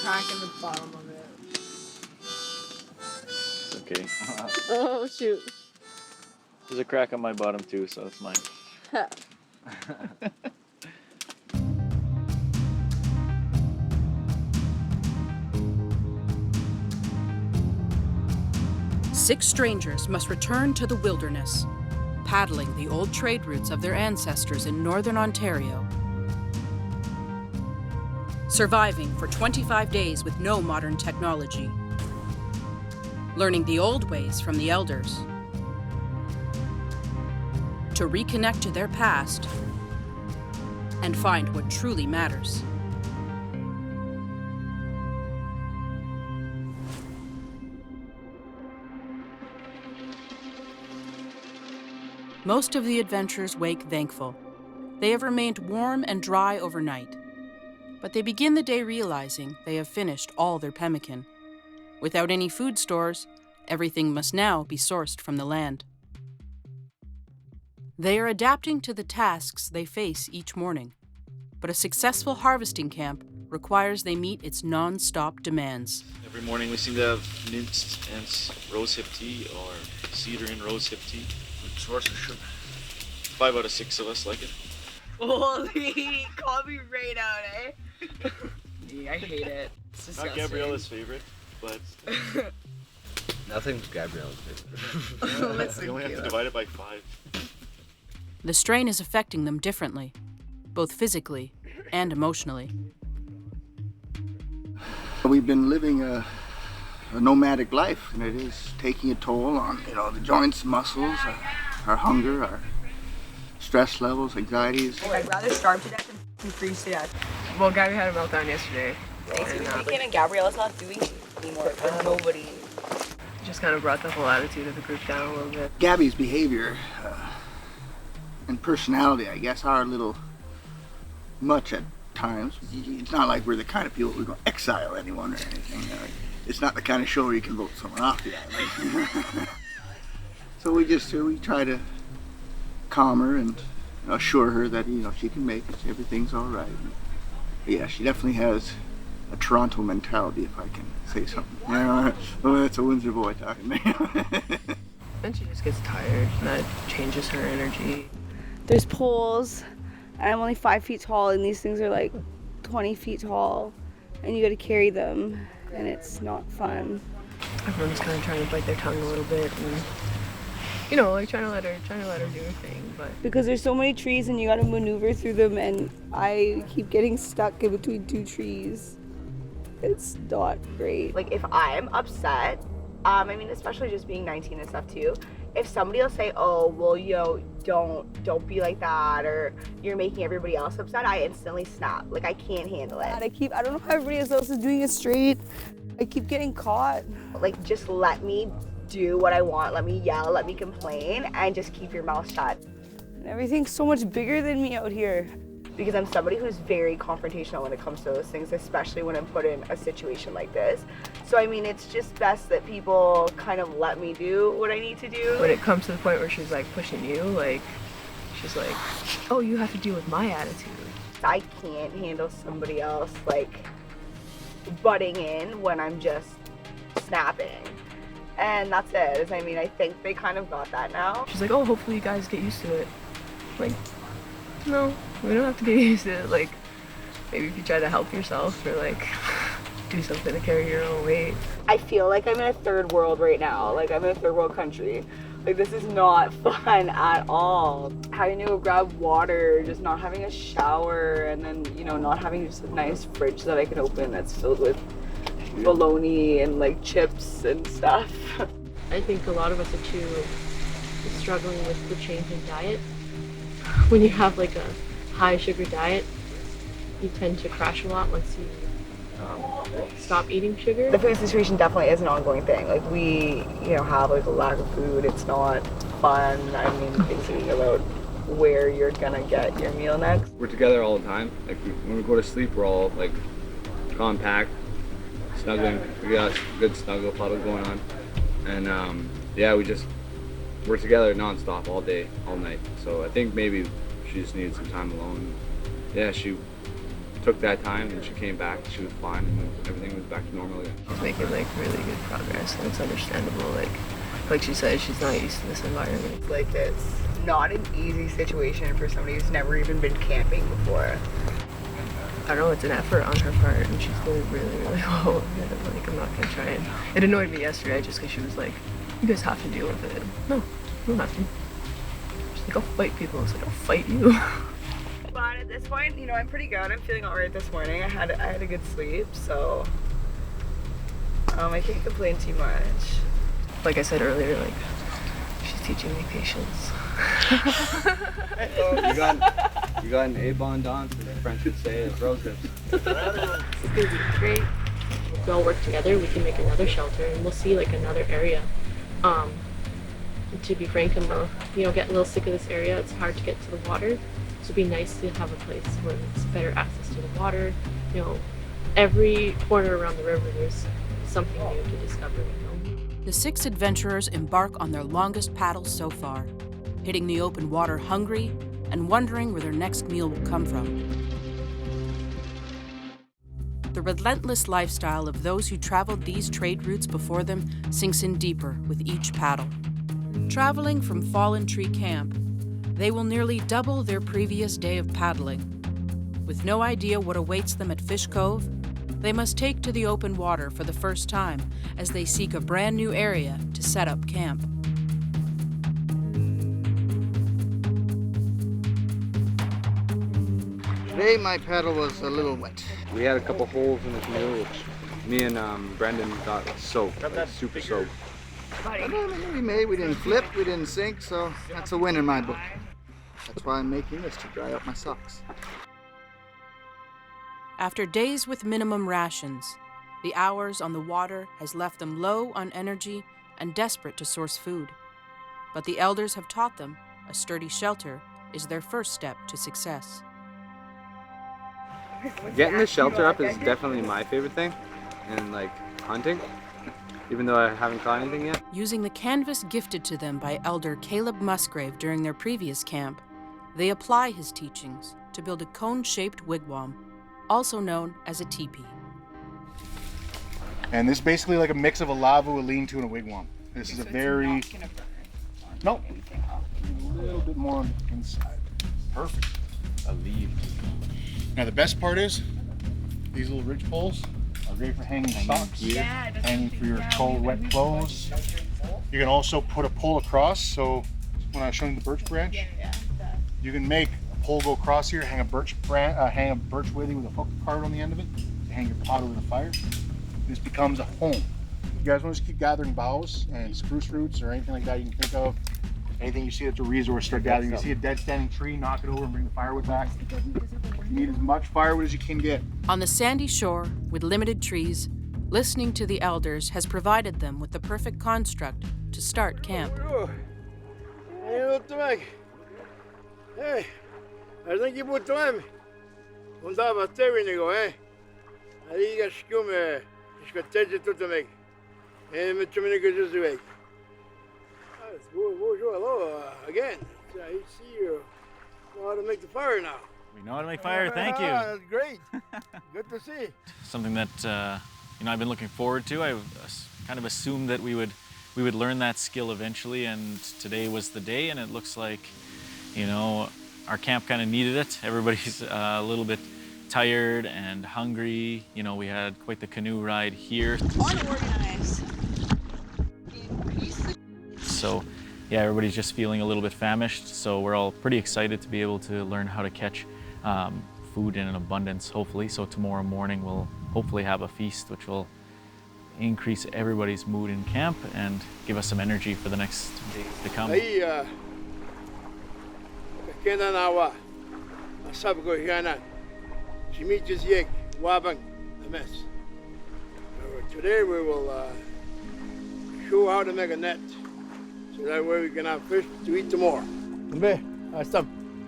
crack in the bottom of it. It's okay. Oh shoot. There's a crack on my bottom too, so it's mine. 6 strangers must return to the wilderness, paddling the old trade routes of their ancestors in northern Ontario. Surviving for 25 days with no modern technology. Learning the old ways from the elders. To reconnect to their past and find what truly matters. Most of the adventurers wake thankful. They have remained warm and dry overnight. But they begin the day realizing they have finished all their pemmican. Without any food stores, everything must now be sourced from the land. They are adapting to the tasks they face each morning. But a successful harvesting camp requires they meet its non-stop demands. Every morning we seem to have minced and rosehip tea or cedar and rosehip tea. Good source of sugar. 5 out of 6 of us like it. Holy, call me right out, eh? Yeah, I hate it. It's disgusting. Not Gabriella's favorite, but nothing's Gabriella's favorite. we only have to divide it by 5. The strain is affecting them differently, both physically and emotionally. We've been living a nomadic life, and it is taking a toll on, the joints, muscles, our hunger, our stress levels, anxieties. I'd rather starve to death than freeze to death. Well, Gabby had a meltdown yesterday. And Gabriella's not doing anymore because nobody. Just kind of brought the whole attitude of the group down a little bit. Gabby's behavior and personality, I guess, are a little much at times. It's not like we're the kind of people who are going to exile anyone or anything. It's not the kind of show where you can vote someone off the island. So we try to calm her and assure her that she can make it, everything's all right. But yeah, she definitely has a Toronto mentality, if I can say something. Oh, that's a Windsor boy talking. And she just gets tired, and that changes her energy. There's poles, and I'm only 5 feet tall, and these things are like 20 feet tall, and you got to carry them, and it's not fun. Everyone's kind of trying to bite their tongue a little bit, and trying to let her do her thing, but because there's so many trees, and you got to maneuver through them, and I keep getting stuck in between 2 trees. It's not great. Like if I'm upset, especially just being 19 and stuff too. If somebody will say, "Oh, well, don't be like that," or "You're making everybody else upset," I instantly snap. Like I can't handle it. I don't know how everybody else is doing it straight. I keep getting caught. Like just let me do what I want. Let me yell. Let me complain, and just keep your mouth shut. And everything's so much bigger than me out here. Because I'm somebody who's very confrontational when it comes to those things, especially when I'm put in a situation like this. So it's just best that people kind of let me do what I need to do. When it comes to the point where she's like pushing you, like she's like, "Oh, you have to deal with my attitude." I can't handle somebody else like butting in when I'm just snapping. And that's it. I think they kind of got that now. She's like, "Oh, hopefully you guys get used to it." Like, no, we don't have to get used to it. Like, maybe if you try to help yourself or like do something to carry your own weight. I feel like I'm in a third world right now. Like I'm in a third world country. Like this is not fun at all. Having to go grab water, just not having a shower, and then not having just a nice fridge that I can open that's filled with bologna and like chips and stuff. I think a lot of us are too struggling with the change in diet. When you have like a high sugar diet, you tend to crash a lot once you stop eating sugar. The food situation definitely is an ongoing thing. Like we, have like a lack of food. It's not fun. Thinking about where you're gonna get your meal next. We're together all the time. Like when we go to sleep, we're all like compact, snuggling. We got a good snuggle puddle going on, and we're together nonstop all day, all night. So I think maybe she just needs some time alone. Yeah, she took that time and she came back. She was fine and everything was back to normal again. She's making like really good progress, and it's understandable. Like she said, she's not used to this environment. Like it's not an easy situation for somebody who's never even been camping before. I don't know, it's an effort on her part, and she's doing really, really well with it. Like, I'm not gonna try and... It annoyed me yesterday just because she was like, you guys have to deal with it. No, you don't have to. She's like, I'll fight people. I was like, I'll fight you. But at this point, you know, I'm pretty good. I'm feeling all right this morning. I had a good sleep, so I can't complain too much. Like I said earlier, like, she's teaching me patience. You got an abondance, as the French would say, of rose hips. It's gonna be great. If we all work together, we can make another shelter, and we'll see like another area. To be frank, I'm get a little sick of this area. It's hard to get to the water, so it'd be nice to have a place where it's better access to the water. You know, every corner around the river, there's something new to discover. You know? The 6 adventurers embark on their longest paddle so far, hitting the open water hungry and wondering where their next meal will come from. The relentless lifestyle of those who traveled these trade routes before them sinks in deeper with each paddle. Traveling from Fallen Tree Camp, they will nearly double their previous day of paddling. With no idea what awaits them at Fish Cove, they must take to the open water for the first time as they seek a brand new area to set up camp. Today my paddle was a little wet. We had a couple holes in the canoe, which me and Brendan got soaked, like super soaked. We didn't flip, we didn't sink, so that's a win in my book. That's why I'm making this, to dry out my socks. After days with minimum rations, the hours on the water has left them low on energy and desperate to source food. But the elders have taught them a sturdy shelter is their first step to success. Getting the shelter up is definitely my favorite thing, and like hunting, even though I haven't caught anything yet. Using the canvas gifted to them by Elder Caleb Musgrave during their previous camp, they apply his teachings to build a cone-shaped wigwam, also known as a teepee. And this is basically like a mix of a lava, a lean-to, and a wigwam. This is a very... No. A little bit more on the inside. Perfect. A leaf. Now the best part is, these little ridge poles are great for hanging socks, hanging for your cold, wet clothes. You can also put a pole across, so when I was showing the birch branch, you can make a pole go across here, hang a birch withy with a hook part on the end of it, to hang your pot over the fire. This becomes a home. You guys want to just keep gathering boughs and spruce roots or anything like that you can think of. Anything you see that's a resource, start gathering. You see a dead standing tree, knock it over and bring the firewood back. You need as much firewood as you can get. On the sandy shore, with limited trees, listening to the elders has provided them with the perfect construct to start camp. Hey, I think you put time. Und da was der weniger, eh? I got scume, ich got tedge to make. And mit chimney goes away. Bonjour, hello again. I see you know how to make the fire now. We know how to make fire, thank you. That's great. Good to see. Something that I've been looking forward to. I kind of assumed that we would learn that skill eventually, and today was the day, and it looks like, our camp kind of needed it. Everybody's a little bit tired and hungry. We had quite the canoe ride here. Unorganized. So, yeah, everybody's just feeling a little bit famished, so we're all pretty excited to be able to learn how to catch food in an abundance, hopefully. So tomorrow morning we'll hopefully have a feast which will increase everybody's mood in camp and give us some energy for the next days to come. Today we will show how to make a net. So that way we can have fish to eat tomorrow.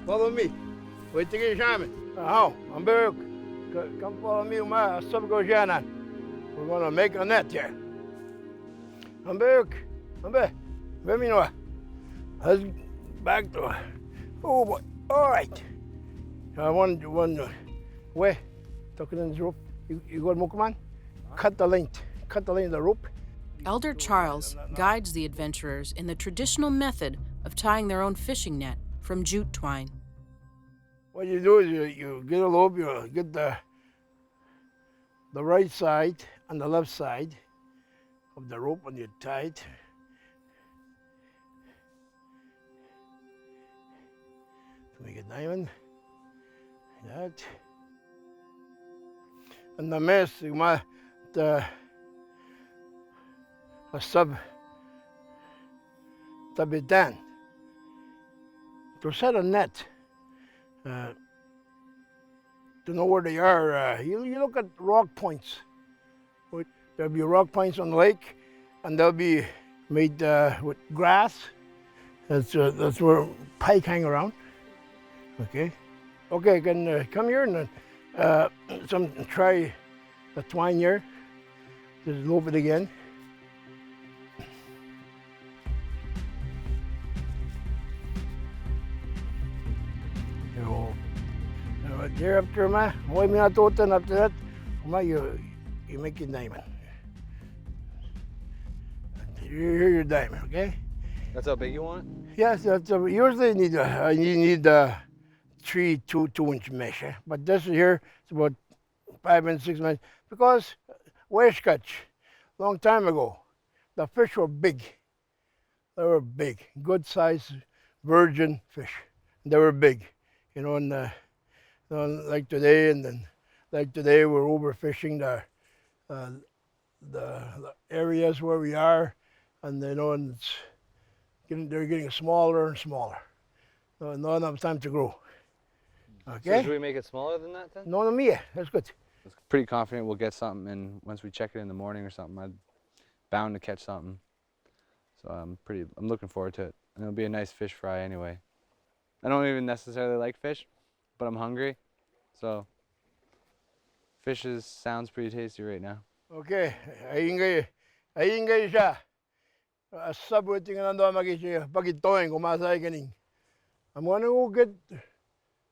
Follow me. Wait to get shaman. How? I'm very. Come follow me, my subgo. We're gonna make a net here. I'm very. Let me know. Let's back to. Oh boy. All right. I want where? tuck it in this rope. You go to Mukaman, cut the length of the rope. Elder Charles guides the adventurers in the traditional method of tying their own fishing net from jute twine. What you do is you get a rope, you get the right side and the left side of the rope and you tie it. To make a diamond, that. And the mess, the tabitan. To set a net, to know where they are, you look at rock points. There'll be rock points on the lake, and they'll be made with grass. That's where pike hang around. Okay, can come here and try the twine here. Just loop it again. There after why me not open after that, you make your diamond. Here's your diamond, okay? That's how big you want? Yes, usually you need 3 2-inch mesh, but this here is about 5 and 6 inches because West Catch, long time ago, the fish were big. They were big, good size virgin fish. They were big, and like today, we're overfishing the areas where we are, and and they're getting smaller and smaller. So not enough time to grow. Okay. So should we make it smaller than that then? No, me. That's good. I'm pretty confident we'll get something, and once we check it in the morning or something, I'm bound to catch something. So I'm looking forward to it, and it'll be a nice fish fry anyway. I don't even necessarily like fish, but I'm hungry, so fish sounds pretty tasty right now. Okay, ayun kayo siya. Sabot yung nando magigiya pagitoing kumasay kaning. I'm gonna go get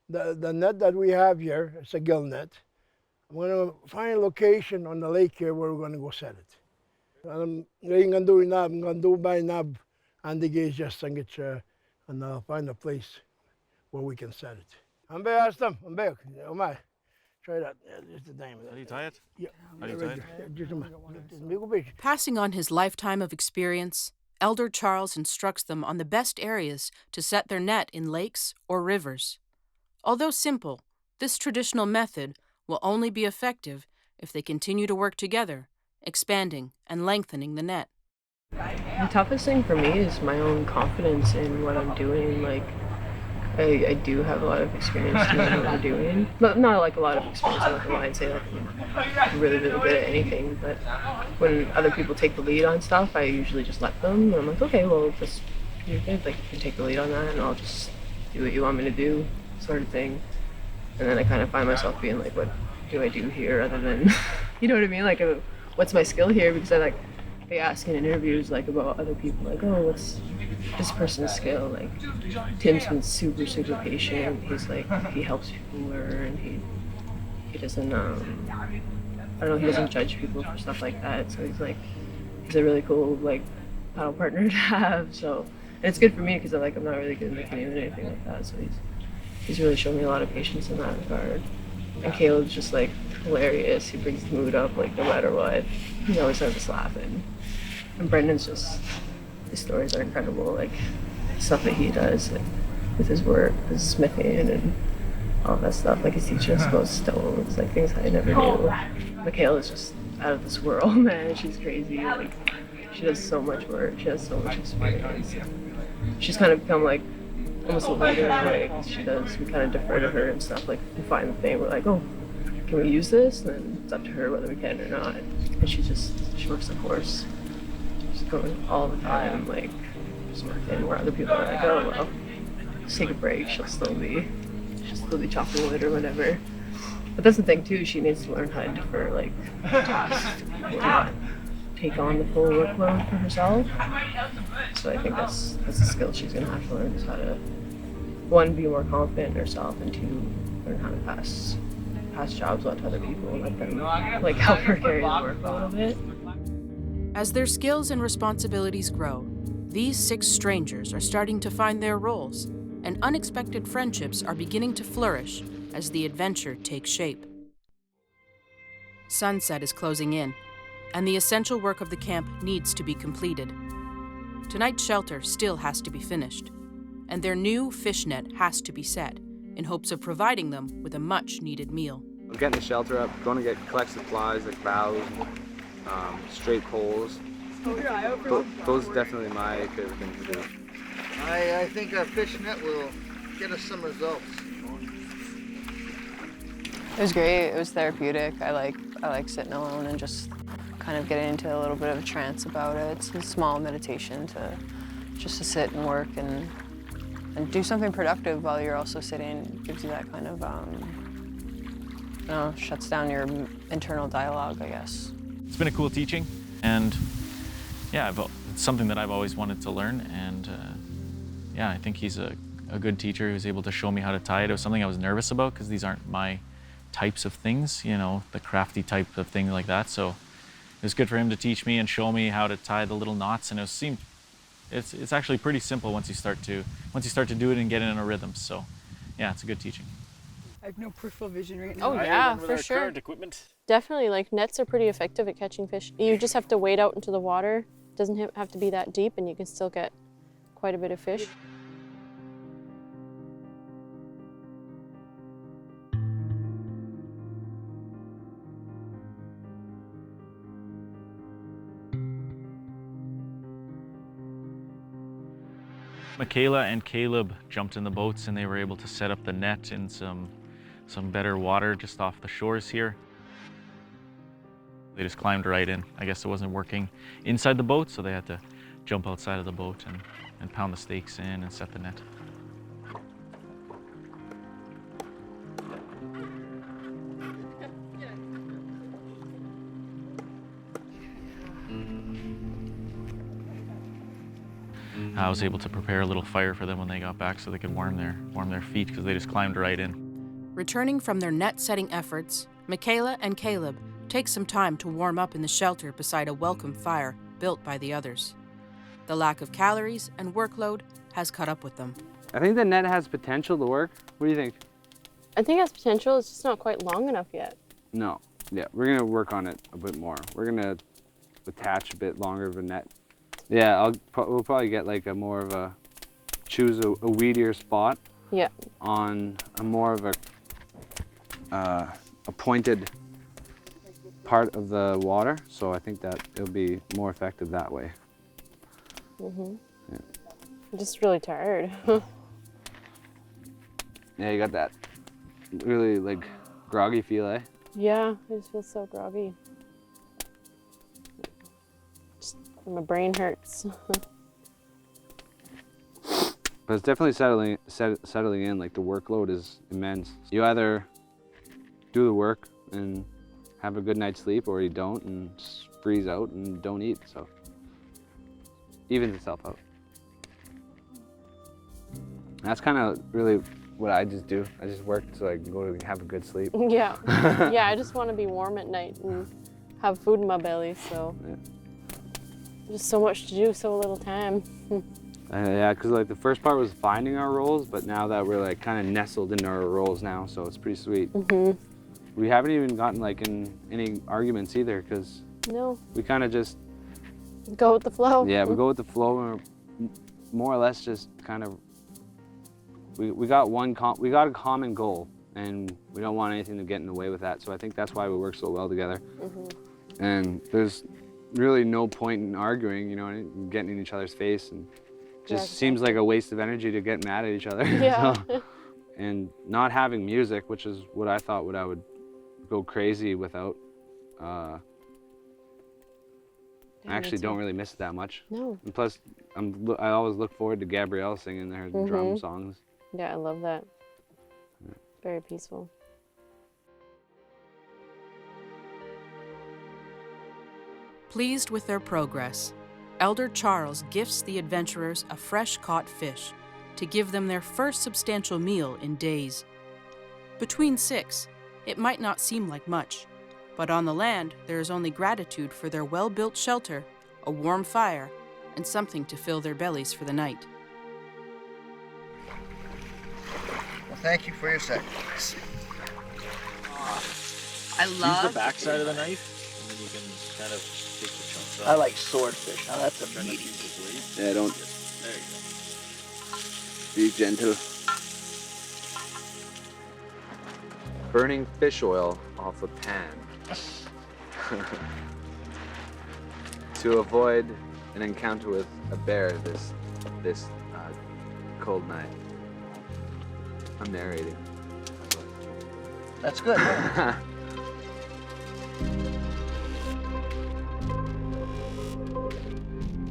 the net that we have here. It's a gill net. I'm gonna find a location on the lake here where we're gonna go set it. I'm gonna do by nab, and the gauge just and get and I'll find a place where we can set it. I'm back, I'm back. Oh my, try that. Just the diamond. How do you tie it? Yeah. How do you tie it? Passing on his lifetime of experience, Elder Charles instructs them on the best areas to set their net in lakes or rivers. Although simple, this traditional method will only be effective if they continue to work together, expanding and lengthening the net. The toughest thing for me is my own confidence in what I'm doing. Like, I do have a lot of experience doing what I'm doing. But not like a lot of experience, I'm not gonna lie and say like I'm really, really good at anything. But when other people take the lead on stuff, I usually just let them. And I'm like, okay, well, just you're good. Like, you can take the lead on that, and I'll just do what you want me to do, sort of thing. And then I kind of find myself being like, what do I do here other than, you know what I mean? Like, what's my skill here? Because they ask in interviews like about other people, like, oh, what's this person's skill? Like, Tim's been super, super patient. He's like, he helps people learn. He doesn't, I don't know, he doesn't judge people for stuff like that. So he's a really cool, like, paddle partner to have. So, and it's good for me because I'm not really good in the canoe and anything like that. So he's really shown me a lot of patience in that regard. And Caleb's just like hilarious. He brings the mood up like no matter what. He always has us laughing. And Brendan's just, his stories are incredible. Like, stuff that he does, like, with his work, his smithing and all that stuff. Like, he's teaching us about stones, like things I never knew. Michaela is just out of this world, man. She's crazy. Like, she does so much work. She has so much experience. She's kind of become like almost a leader. Like, she does. We kind of defer to her and stuff. Like, we find the thing, we're like, oh, can we use this? And then it's up to her whether we can or not. And she works the course. She's going all the time, like, just working, where other people are like, oh, well, just take a break. She'll still be chopping wood or whatever. But that's the thing too. She needs to learn how to defer like tasks to people and not take on the full workload for herself. So I think that's a skill she's gonna have to learn, is how to, one, be more confident in herself, and two, learn how to pass pass jobs on to other people and let them like help her carry the work a little bit. As their skills and responsibilities grow, these 6 strangers are starting to find their roles, and unexpected friendships are beginning to flourish as the adventure takes shape. Sunset is closing in, and the essential work of the camp needs to be completed. Tonight's shelter still has to be finished, and their new fish net has to be set in hopes of providing them with a much-needed meal. I'm getting the shelter up, going to collect supplies like boughs, straight poles. Those are definitely my favorite thing to do. I think a fish net will get us some results. It was great. It was therapeutic. I like sitting alone and just kind of getting into a little bit of a trance about it. It's a small meditation to sit and work and do something productive while you're also sitting. It gives you that kind of shuts down your internal dialogue, I guess. It's been a cool teaching, and yeah, it's something that I've always wanted to learn, and yeah, I think he's a good teacher who's able to show me how to tie it. It was something I was nervous about because these aren't my types of things, you know, the crafty type of thing like that. So it was good for him to teach me and show me how to tie the little knots, and it's actually pretty simple once you start to do it and get in a rhythm. So yeah, it's a good teaching. I have no peripheral vision right now. Oh yeah, for sure. Current equipment. Definitely, like nets are pretty effective at catching fish. You just have to wade out into the water. It doesn't have to be that deep, and you can still get quite a bit of fish. Michaela and Caleb jumped in the boats and they were able to set up the net in some better water just off the shores here. They just climbed right in. I guess it wasn't working inside the boat, so they had to jump outside of the boat and pound the stakes in and set the net. I was able to prepare a little fire for them when they got back so they could warm their feet because they just climbed right in. Returning from their net-setting efforts, Michaela and Caleb take some time to warm up in the shelter beside a welcome fire built by the others. The lack of calories and workload has caught up with them. I think the net has potential to work. What do you think? I think it has potential. It's just not quite long enough yet. No. Yeah, we're going to work on it a bit more. We're going to attach a bit longer of a net. Yeah, we'll probably get like choose a weedier spot. Yeah. On a more of a pointed part of the water, so I think that it'll be more effective that way. Mhm. Yeah. I'm just really tired. Yeah, you got that really like groggy feel, eh? Yeah, I just feel so groggy. My brain hurts. But it's definitely settling in. Like the workload is immense. You either do the work and have a good night's sleep, or you don't and freeze out and don't eat. So evens itself out. And that's kind of really what I just do. I just work so I can go to have a good sleep. Yeah, yeah. I just want to be warm at night and have food in my belly. So. Yeah. Just so much to do, so little time. Yeah, because like the first part was finding our roles, but now that we're like kind of nestled into our roles now, so it's pretty sweet. Mhm. We haven't even gotten like in any arguments either, because no, we kind of just go with the flow. Yeah, we go with the flow, and we're more or less just kind of we got a common goal, and we don't want anything to get in the way with that. So I think that's why we work so well together. And there's really no point in arguing, you know, and getting in each other's face, and just seems like a waste of energy to get mad at each other. Yeah. So, and not having music, which is what I thought I would go crazy without. I actually don't really miss it that much. No. And plus, I always look forward to Gabrielle singing her drum songs. Yeah, I love that. Very peaceful. Pleased with their progress, Elder Charles gifts the adventurers a fresh-caught fish to give them their first substantial meal in days. Between 6, It might not seem like much, but on the land there is only gratitude for their well-built shelter, a warm fire, and something to fill their bellies for the night. Well, thank you for your sacrifice. I love. Use the back side of the knife, and then you can kind of take the chunks off. I like swordfish. Now that's a Try not to meaty. use the blade. Yeah, don't There you be go. gentle. Burning fish oil off a pan to avoid an encounter with a bear this cold night. I'm narrating. That's good.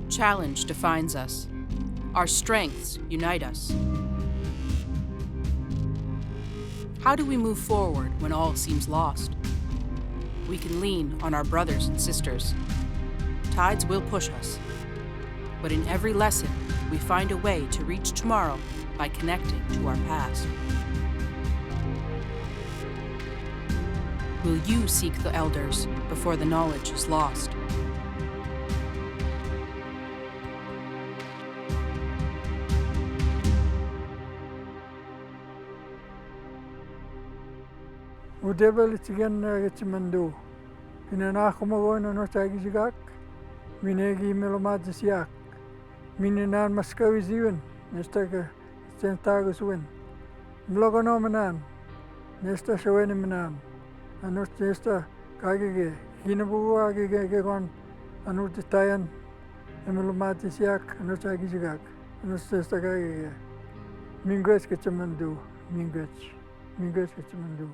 Challenge defines us. Our strengths unite us. How do we move forward when all seems lost? We can lean on our brothers and sisters. Tides will push us. But in every lesson, we find a way to reach tomorrow by connecting to our past. Will you seek the elders before the knowledge is lost? Udebel itigan gitsimando. Pinanako mo na no tagizigak. Minegi melomad siak. Mininan maskawiziwen. Nesta ka tentagus win. Mlogono manan. Nesta shawen manan. Anut nesta kagige. Hinabu agige gon anut tayan. Melomad siak anut tagizigak. Anut nesta kagige. Mingwes gitsimando. Mingwes gitsimando.